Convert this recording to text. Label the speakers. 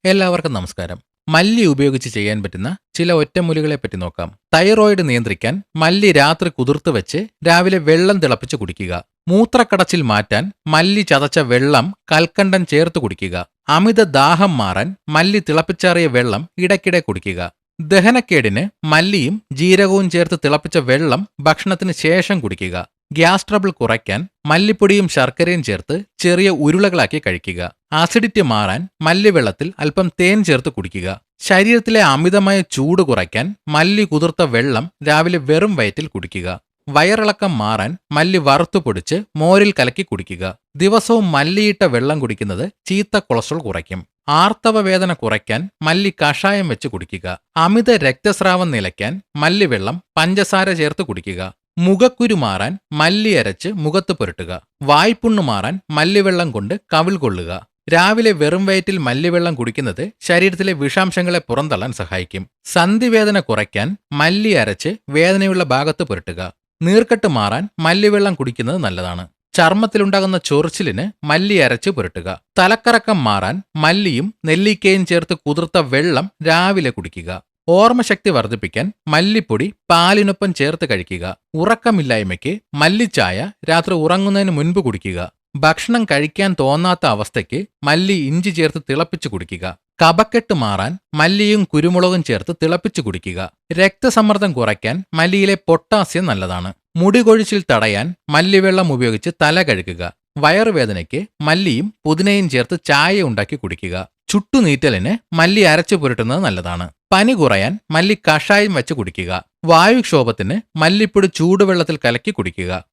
Speaker 1: എല്ലാവർക്കും നമസ്കാരം. മല്ലി ഉപയോഗിച്ച് ചെയ്യാൻ പറ്റുന്ന ചില ഒറ്റമൂലികളെ പറ്റി നോക്കാം. തൈറോയിഡ് നിയന്ത്രിക്കാൻ മല്ലി രാത്രി കുതിർത്ത് വെച്ച് രാവിലെ വെള്ളം തിളപ്പിച്ച് കുടിക്കുക. മൂത്രക്കടച്ചിൽ മാറ്റാൻ മല്ലി ചതച്ച വെള്ളം കൽക്കണ്ടം ചേർത്ത് കുടിക്കുക. അമിത ദാഹം മാറാൻ മല്ലി തിളപ്പിച്ചാറിയ വെള്ളം ഇടയ്ക്കിടെ കുടിക്കുക. ദഹനക്കേടിന് മല്ലിയും ജീരകവും ചേർത്ത് തിളപ്പിച്ച വെള്ളം ഭക്ഷണത്തിന് ശേഷം കുടിക്കുക. ഗ്യാസ് ട്രബിൾ കുറയ്ക്കാൻ മല്ലിപ്പൊടിയും ശർക്കരയും ചേർത്ത് ചെറിയ ഉരുളകളാക്കി കഴിക്കുക. ആസിഡിറ്റി മാറാൻ മല്ലിവെള്ളത്തിൽ അല്പം തേൻ ചേർത്ത് കുടിക്കുക. ശരീരത്തിലെ അമിതമായ ചൂട് കുറയ്ക്കാൻ മല്ലി കുതിർത്ത വെള്ളം രാവിലെ വെറും വയറ്റിൽ കുടിക്കുക. വയറിളക്കം മാറാൻ മല്ലി വറുത്തു പൊടിച്ച് മോരിൽ കലക്കി കുടിക്കുക. ദിവസവും മല്ലിയിട്ട വെള്ളം കുടിക്കുന്നത് ചീത്ത കൊളസ്ട്രോൾ കുറയ്ക്കും. ആർത്തവ വേദന കുറയ്ക്കാൻ മല്ലി കഷായം വെച്ച് കുടിക്കുക. അമിത രക്തസ്രാവം നിലയ്ക്കാൻ മല്ലിവെള്ളം പഞ്ചസാര ചേർത്ത് കുടിക്കുക. മുഖക്കുരു മാറാൻ മല്ലി അരച്ച് മുഖത്ത് പുരട്ടുക. വായ്പുണ്ണു മാറാൻ മല്ലിവെള്ളം കൊണ്ട് കവിൾ കൊള്ളുക. രാവിലെ വെറും വയറ്റിൽ മല്ലിവെള്ളം കുടിക്കുന്നത് ശരീരത്തിലെ വിഷാംശങ്ങളെ പുറന്തള്ളാൻ സഹായിക്കും. സന്ധിവേദന കുറയ്ക്കാൻ മല്ലി അരച്ച് വേദനയുള്ള ഭാഗത്ത് പുരട്ടുക. നീർക്കെട്ട് മാറാൻ മല്ലിവെള്ളം കുടിക്കുന്നത് നല്ലതാണ്. ചർമ്മത്തിലുണ്ടാകുന്ന ചൊറിച്ചിലിന് മല്ലി അരച്ച് പുരട്ടുക. തലക്കറക്കം മാറാൻ മല്ലിയും നെല്ലിക്കയും ചേർത്ത് കുതിർത്ത വെള്ളം രാവിലെ കുടിക്കുക. ഓർമ്മശക്തി വർദ്ധിപ്പിക്കാൻ മല്ലിപ്പൊടി പാലിനൊപ്പം ചേർത്ത് കഴിക്കുക. ഉറക്കമില്ലായ്മയ്ക്ക് മല്ലിച്ചായ രാത്രി ഉറങ്ങുന്നതിന് മുൻപ് കുടിക്കുക. ഭക്ഷണം കഴിക്കാൻ തോന്നാത്ത അവസ്ഥയ്ക്ക് മല്ലി ഇഞ്ചി ചേർത്ത് തിളപ്പിച്ച് കുടിക്കുക. കഫക്കെട്ട് മാറാൻ മല്ലിയും കുരുമുളകും ചേർത്ത് തിളപ്പിച്ച് കുടിക്കുക. രക്തസമ്മർദ്ദം കുറയ്ക്കാൻ മല്ലിയിലെ പൊട്ടാസ്യം നല്ലതാണ്. മുടി കൊഴിച്ചിൽ തടയാൻ മല്ലിവെള്ളം ഉപയോഗിച്ച് തല കഴുകുക. വയറുവേദനയ്ക്ക് മല്ലിയും പുതിനയും ചേർത്ത് ചായ ഉണ്ടാക്കി കുടിക്കുക. ചുട്ടുനീറ്റലിന് മല്ലി അരച്ചു പുരട്ടുന്നത് നല്ലതാണ്. പനി കുറയാൻ മല്ലി കഷായം വെച്ച് കുടിക്കുക. വായുക്ഷോഭത്തിന് മല്ലിപ്പൊടി ചൂടുവെള്ളത്തിൽ കലക്കി കുടിക്കുക.